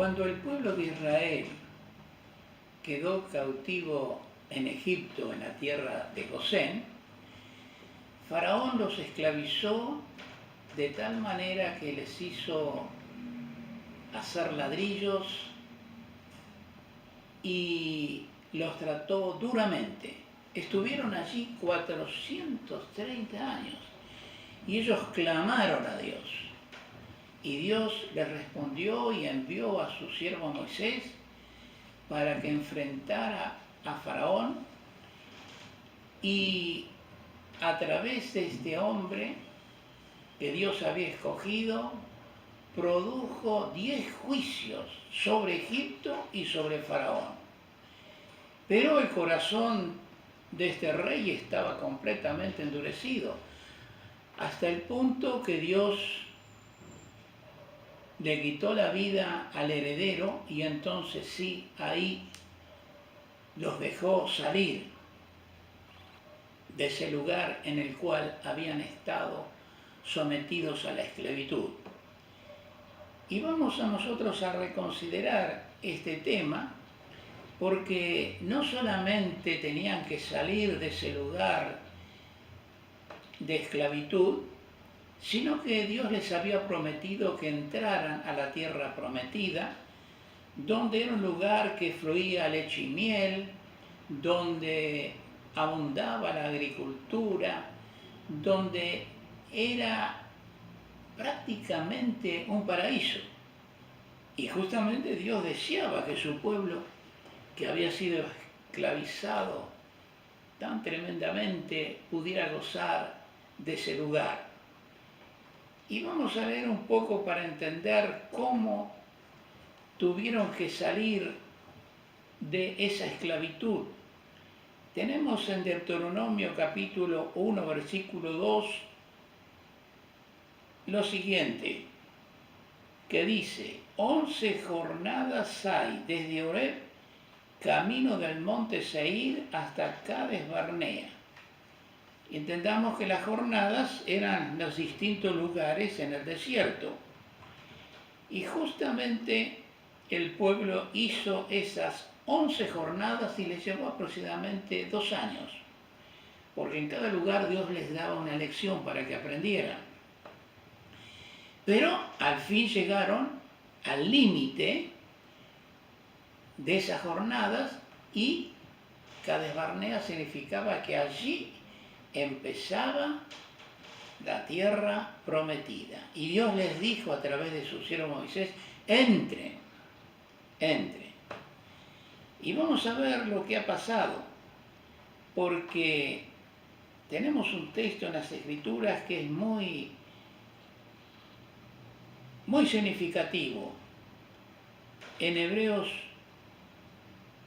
Cuando el pueblo de Israel quedó cautivo en Egipto, en la tierra de Gosén, Faraón los esclavizó de tal manera que les hizo hacer ladrillos y los trató duramente. Estuvieron allí 430 años y ellos clamaron a Dios. Y Dios les respondió y envió a su siervo Moisés para que enfrentara a Faraón, y a través de este hombre que Dios había escogido, produjo 10 juicios sobre Egipto y sobre Faraón. Pero el corazón de este rey estaba completamente endurecido, hasta el punto que Dios le quitó la vida al heredero, y entonces sí, ahí los dejó salir de ese lugar en el cual habían estado sometidos a la esclavitud. Y vamos a nosotros a reconsiderar este tema, porque no solamente tenían que salir de ese lugar de esclavitud, sino que Dios les había prometido que entraran a la tierra prometida, donde era un lugar que fluía leche y miel, donde abundaba la agricultura, donde era prácticamente un paraíso. Y justamente Dios deseaba que su pueblo, que había sido esclavizado tan tremendamente, pudiera gozar de ese lugar. Y vamos a ver un poco para entender cómo tuvieron que salir de esa esclavitud. Tenemos en Deuteronomio capítulo 1, versículo 2, lo siguiente, que dice: 11 jornadas hay desde Horeb, camino del monte Seir, hasta Cades Barnea. Y entendamos que las jornadas eran los distintos lugares en el desierto. Y justamente el pueblo hizo esas 11 jornadas y les llevó aproximadamente 2 años, porque en cada lugar Dios les daba una lección para que aprendieran. Pero al fin llegaron al límite de esas jornadas, y Cades Barnea significaba que allí empezaba la tierra prometida. Y Dios les dijo a través de su siervo Moisés: entren. Y vamos a ver lo que ha pasado, porque tenemos un texto en las Escrituras que es muy significativo. En Hebreos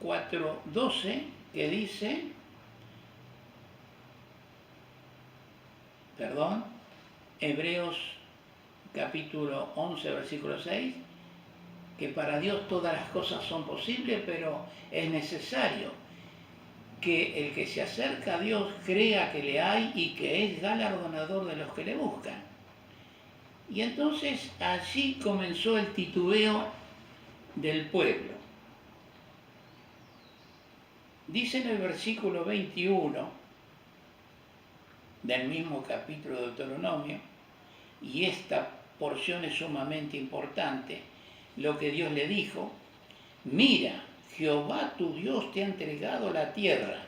4:12, que dice, Hebreos capítulo 11, versículo 6, que para Dios todas las cosas son posibles, pero es necesario que el que se acerca a Dios crea que le hay y que es galardonador de los que le buscan. Y entonces allí comenzó el titubeo del pueblo. Dice en el versículo 21 del mismo capítulo de Deuteronomio, y esta porción es sumamente importante, lo que Dios le dijo: mira, Jehová tu Dios te ha entregado la tierra,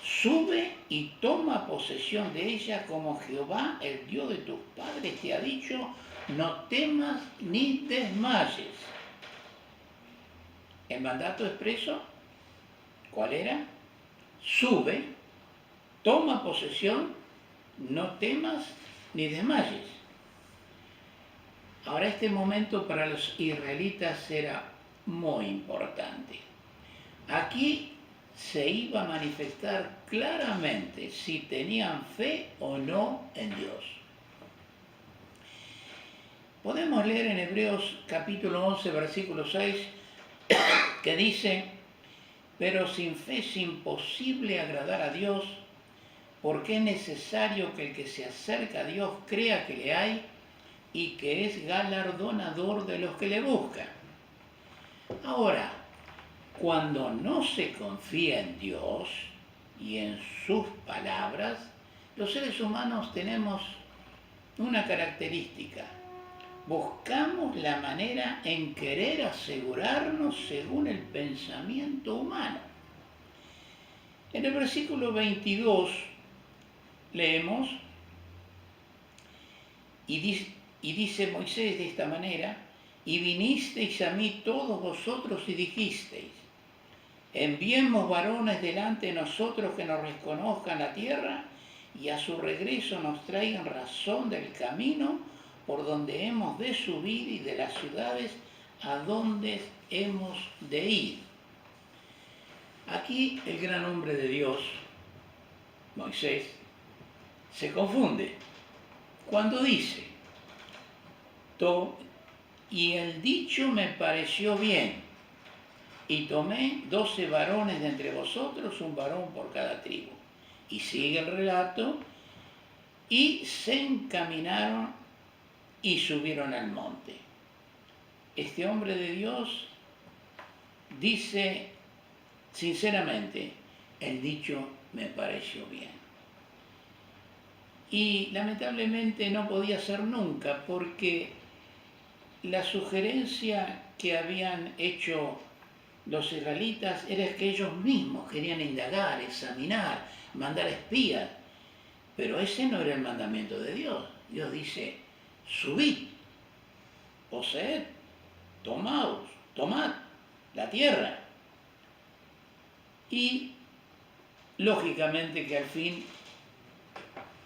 sube y toma posesión de ella, como Jehová, el Dios de tus padres, te ha dicho, no temas ni desmayes. El mandato expreso, ¿cuál era? Sube, toma posesión, no temas ni desmayes. Ahora, este momento para los israelitas era muy importante. Aquí se iba a manifestar claramente si tenían fe o no en Dios. Podemos leer en Hebreos capítulo 11, versículo 6, que dice: pero sin fe es imposible agradar a Dios, porque es necesario que el que se acerca a Dios crea que le hay y que es galardonador de los que le buscan. Ahora, cuando no se confía en Dios y en sus palabras, los seres humanos tenemos una característica. Buscamos la manera en querer asegurarnos según el pensamiento humano. En el versículo 22 leemos, y dice Moisés de esta manera, y vinisteis a mí todos vosotros y dijisteis, enviemos varones delante de nosotros que nos reconozcan la tierra y a su regreso nos traigan razón del camino por donde hemos de subir y de las ciudades a donde hemos de ir. Aquí el gran hombre de Dios, Moisés, se confunde cuando dice, y el dicho me pareció bien, y tomé 12 varones de entre vosotros, un varón por cada tribu. Y sigue el relato, y se encaminaron y subieron al monte. Este hombre de Dios dice sinceramente, el dicho me pareció bien. Y lamentablemente no podía ser nunca, porque la sugerencia que habían hecho los israelitas era que ellos mismos querían indagar, examinar, mandar espías. Pero ese no era el mandamiento de Dios. Dios dice, subid, poseed, tomad la tierra. Y lógicamente que al fin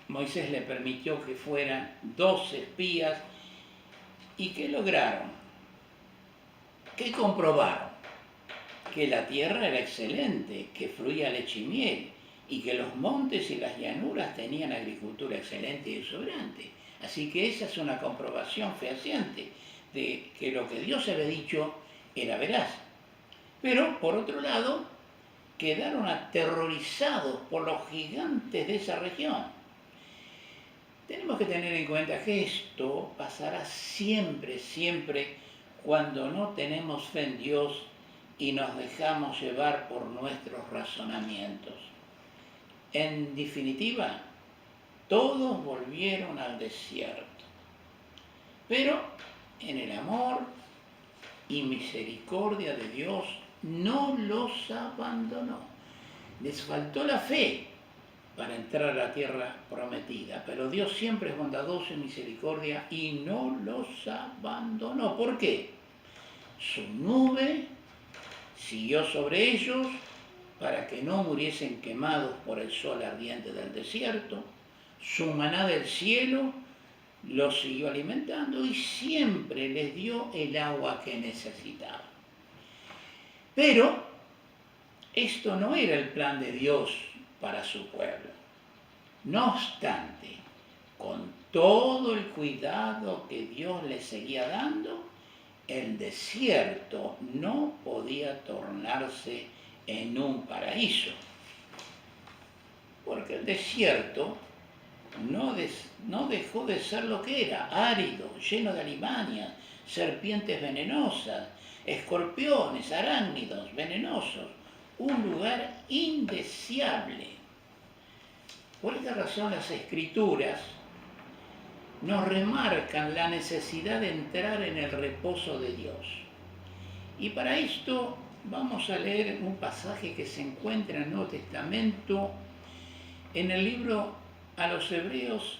Moisés le permitió que fueran 12 espías. ¿Y qué lograron? ¿Qué comprobaron? Que la tierra era excelente, que fluía leche y miel, y que los montes y las llanuras tenían agricultura excelente y exuberante. Así que esa es una comprobación fehaciente de que lo que Dios había dicho era veraz. Pero, por otro lado, quedaron aterrorizados por los gigantes de esa región. Tenemos que tener en cuenta que esto pasará siempre, siempre, cuando no tenemos fe en Dios y nos dejamos llevar por nuestros razonamientos. En definitiva, todos volvieron al desierto. Pero en el amor y misericordia de Dios no los abandonó. Les faltó la fe para entrar a la tierra prometida, pero Dios siempre es bondadoso en misericordia y no los abandonó. ¿Por qué? Su nube siguió sobre ellos para que no muriesen quemados por el sol ardiente del desierto. Su maná del cielo los siguió alimentando y siempre les dio el agua que necesitaban. Pero esto no era el plan de Dios para su pueblo. No obstante, con todo el cuidado que Dios les seguía dando, el desierto no podía tornarse en un paraíso, porque el desierto no dejó de ser lo que era, árido, lleno de alimañas, serpientes venenosas, escorpiones, arácnidos venenosos, un lugar indeseable. Por esta razón las Escrituras nos remarcan la necesidad de entrar en el reposo de Dios. Y para esto vamos a leer un pasaje que se encuentra en el Nuevo Testamento, en el libro a los Hebreos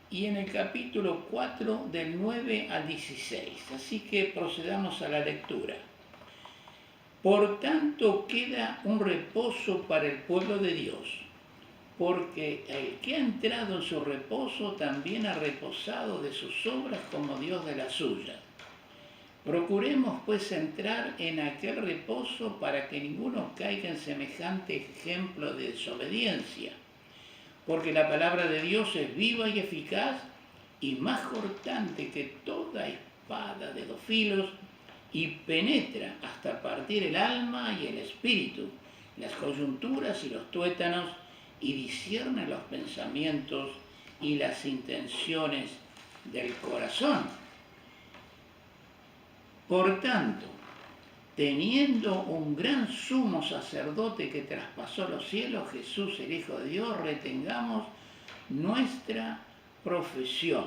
y en el capítulo 4 del 9 al 16. Así que procedamos a la lectura. Por tanto queda un reposo para el pueblo de Dios, porque el que ha entrado en su reposo también ha reposado de sus obras como Dios de las suyas. Procuremos pues entrar en aquel reposo para que ninguno caiga en semejante ejemplo de desobediencia, porque la palabra de Dios es viva y eficaz y más cortante que toda espada de 2 filos y penetra hasta partir el alma y el espíritu, las coyunturas y los tuétanos, y discierne los pensamientos y las intenciones del corazón. Por tanto, teniendo un gran sumo sacerdote que traspasó los cielos, Jesús el Hijo de Dios, retengamos nuestra profesión.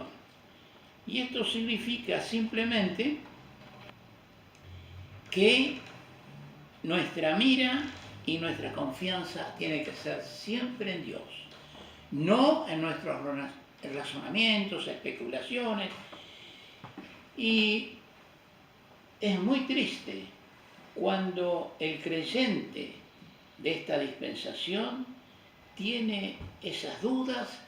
Y esto significa simplemente que nuestra mira y nuestra confianza tiene que ser siempre en Dios, no en nuestros razonamientos, especulaciones. Y es muy triste cuando el creyente de esta dispensación tiene esas dudas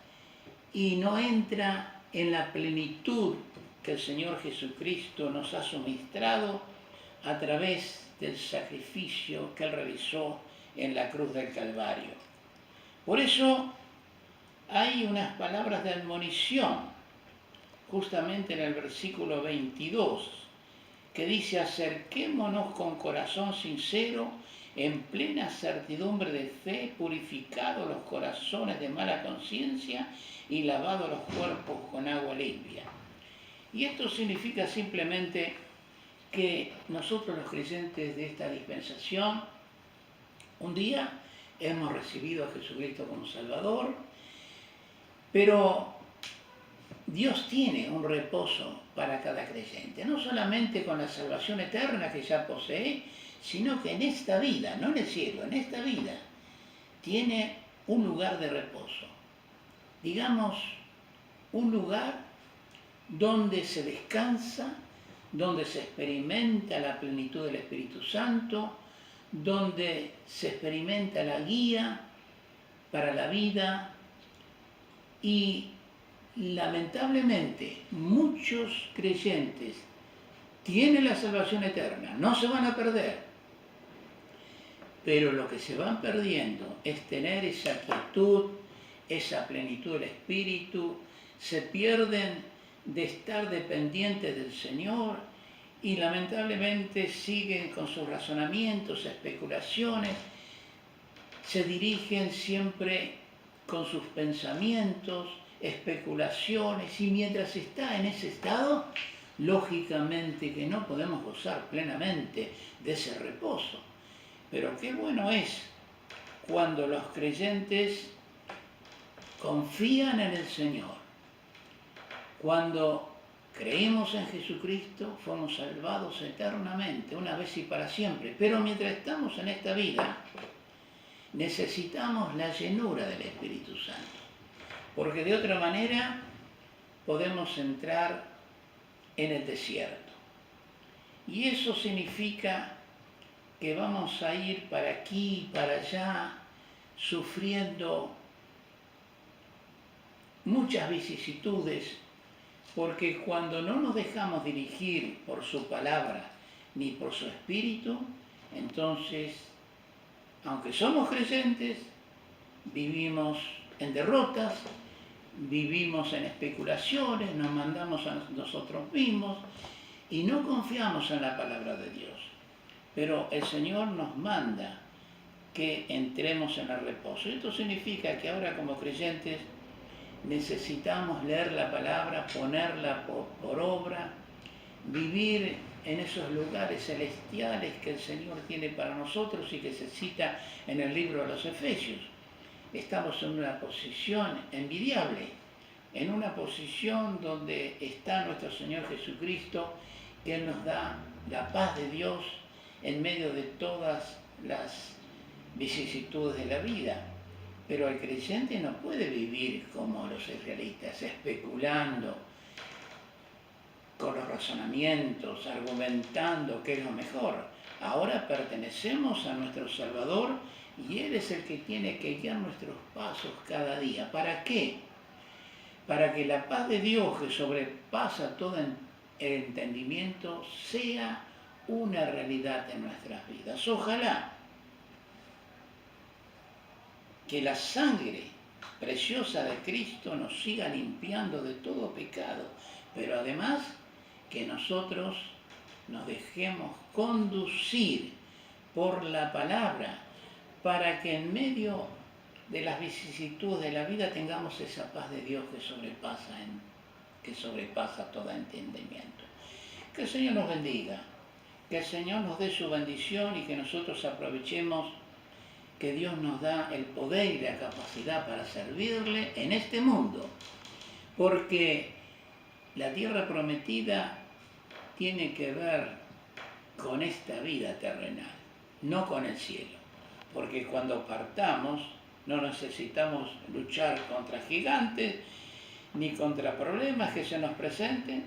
y no entra en la plenitud que el Señor Jesucristo nos ha suministrado a través del sacrificio que Él realizó en la cruz del Calvario. Por eso hay unas palabras de admonición, justamente en el versículo 22, que dice: acerquémonos con corazón sincero, en plena certidumbre de fe, purificados los corazones de mala conciencia y lavados los cuerpos con agua limpia. Y esto significa simplemente que nosotros los creyentes de esta dispensación, un día hemos recibido a Jesucristo como Salvador, pero Dios tiene un reposo para cada creyente, no solamente con la salvación eterna que ya posee, sino que en esta vida, no en el cielo, en esta vida, tiene un lugar de reposo. Digamos, un lugar donde se descansa, donde se experimenta la plenitud del Espíritu Santo, donde se experimenta la guía para la vida. Y lamentablemente muchos creyentes tienen la salvación eterna, no se van a perder, pero lo que se van perdiendo es tener esa quietud, esa plenitud del Espíritu, se pierden de estar dependientes del Señor y lamentablemente siguen con sus razonamientos, especulaciones, se dirigen siempre con sus pensamientos, especulaciones, y mientras está en ese estado, lógicamente que no podemos gozar plenamente de ese reposo. Pero qué bueno es cuando los creyentes confían en el Señor, cuando creemos en Jesucristo, fuimos salvados eternamente, una vez y para siempre. Pero mientras estamos en esta vida, necesitamos la llenura del Espíritu Santo, porque de otra manera podemos entrar en el desierto. Y eso significa que vamos a ir para aquí y para allá, sufriendo muchas vicisitudes, porque cuando no nos dejamos dirigir por su palabra ni por su espíritu, entonces, aunque somos creyentes, vivimos en derrotas, vivimos en especulaciones, nos mandamos a nosotros mismos y no confiamos en la palabra de Dios. Pero el Señor nos manda que entremos en el reposo. Esto significa que ahora como creyentes necesitamos leer la palabra, ponerla por obra, vivir en esos lugares celestiales que el Señor tiene para nosotros y que se cita en el libro de los Efesios. Estamos en una posición envidiable, en una posición donde está nuestro Señor Jesucristo, que Él nos da la paz de Dios en medio de todas las vicisitudes de la vida. Pero el creyente no puede vivir como los israelitas, especulando con los razonamientos, argumentando qué es lo mejor. Ahora pertenecemos a nuestro Salvador y Él es el que tiene que guiar nuestros pasos cada día. ¿Para qué? Para que la paz de Dios, que sobrepasa todo el entendimiento, sea una realidad en nuestras vidas. Ojalá que la sangre preciosa de Cristo nos siga limpiando de todo pecado, pero además que nosotros nos dejemos conducir por la palabra para que en medio de las vicisitudes de la vida tengamos esa paz de Dios que sobrepasa todo entendimiento. Que el Señor nos bendiga Que el Señor nos dé su bendición y que nosotros aprovechemos que Dios nos da el poder y la capacidad para servirle en este mundo. Porque la tierra prometida tiene que ver con esta vida terrenal, no con el cielo. Porque cuando partamos no necesitamos luchar contra gigantes ni contra problemas que se nos presenten,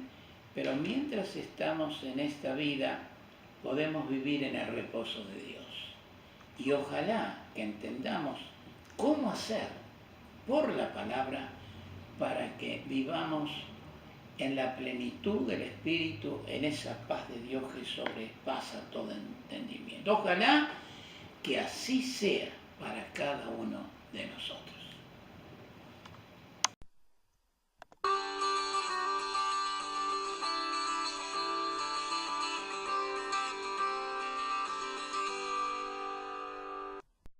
pero mientras estamos en esta vida podemos vivir en el reposo de Dios. Y ojalá que entendamos cómo hacer por la palabra para que vivamos en la plenitud del Espíritu, en esa paz de Dios que sobrepasa todo entendimiento. Ojalá que así sea para cada uno de nosotros.